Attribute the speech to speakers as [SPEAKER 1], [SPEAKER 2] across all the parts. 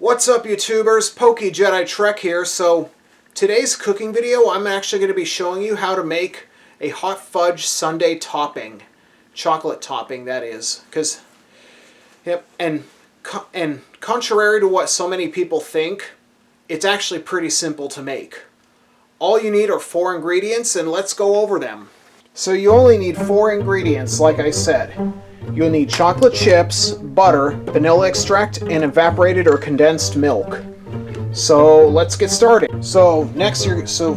[SPEAKER 1] What's up, YouTubers? PokeJediTrek's here. So today's cooking video, I'm actually going to be showing you how to make a hot fudge sundae topping, chocolate topping that is. And contrary to what so many people think, it's actually pretty simple to make. All you need are 4 ingredients, and let's go over them. So you only need 4 ingredients, like I said. You'll need chocolate chips, butter, vanilla extract, and evaporated or condensed milk. So let's get started. So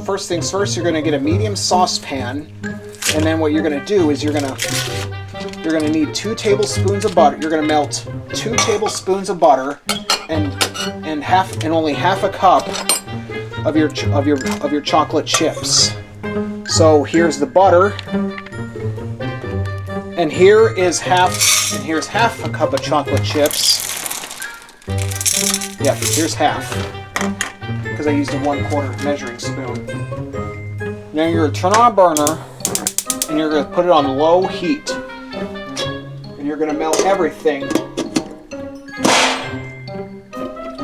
[SPEAKER 1] first things first, you're going to get a medium saucepan, and then what you're going to do is you're going to need 2 tablespoons of butter. You're going to melt 2 tablespoons of butter and only half a cup of your chocolate chips. So here's the butter. And here's half a cup of chocolate chips. Yeah, here's half, because I used a 1/4 measuring spoon. Now you're going to turn on a burner, and you're going to put it on low heat. And you're going to melt everything. And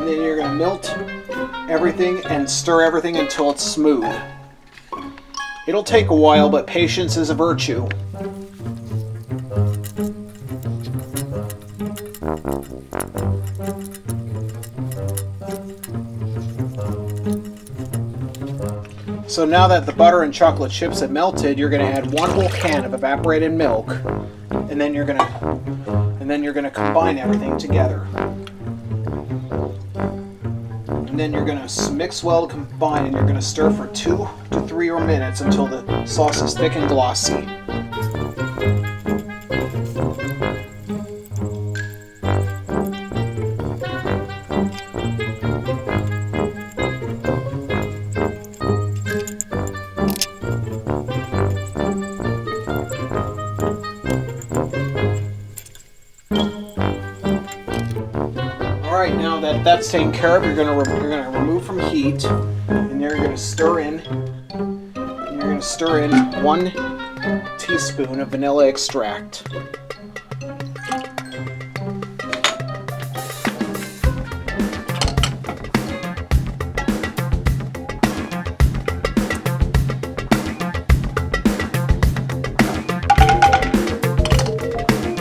[SPEAKER 1] then you're going to melt everything and stir everything until it's smooth. It'll take a while, but patience is a virtue. So now that the butter and chocolate chips have melted, you're going to add 1 whole can of evaporated milk, and then you're going to combine everything together. And then you're going to mix well to combine, and you're going to stir for 2 to 3 more minutes until the sauce is thick and glossy. Alright, now that that's taken care of, you're going to remove from heat, and you're going to stir in 1 teaspoon of vanilla extract.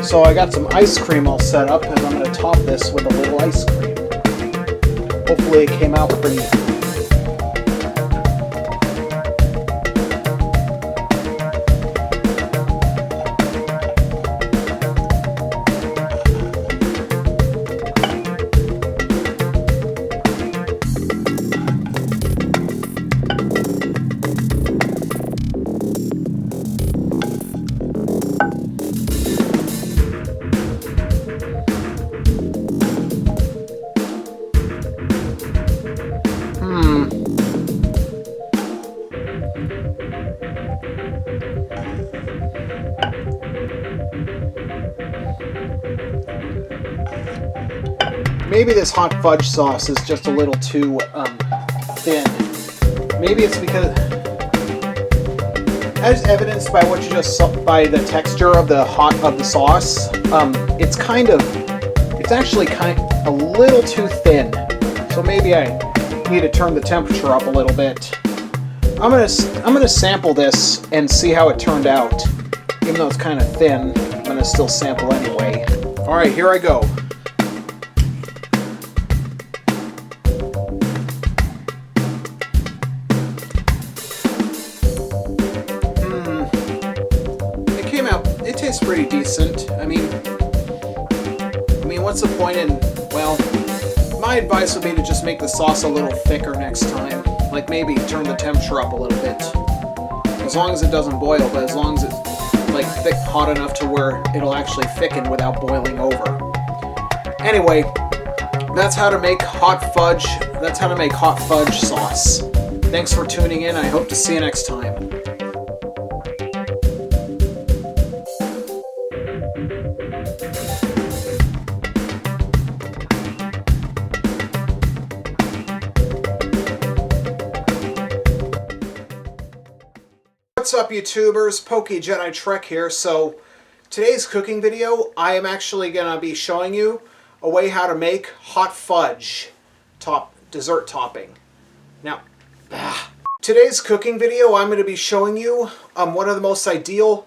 [SPEAKER 1] So I got some ice cream all set up, and I'm going to top this with a little ice cream. Hopefully it came out pretty. Maybe this hot fudge sauce is just a little too thin.Maybe it's because, as evidenced by what you just saw, by the texture of the sauce, it's actually a little too thin. So maybe I need to turn the temperature up a little bit. I'm gonna sample this and see how it turned out. Even though it's kind of thin, I'm gonna still sample anyway. All right, here I go. It tastes pretty decent. I mean, what's the point in, well, my advice would be to just make the sauce a little thicker next time. Like maybe turn the temperature up a little bit. As long as it doesn't boil, but as long as it's hot enough to where it'll actually thicken without boiling over. Anyway, that's how to make hot fudge. That's how to make hot fudge sauce. Thanks for tuning in. I hope to see you next time. What's up, YouTubers? PokeJediTrek's here. So today's cooking video, I am actually going to be showing you a way how to make hot fudge. dessert topping. Now, today's cooking video, I'm going to be showing you one of the most ideal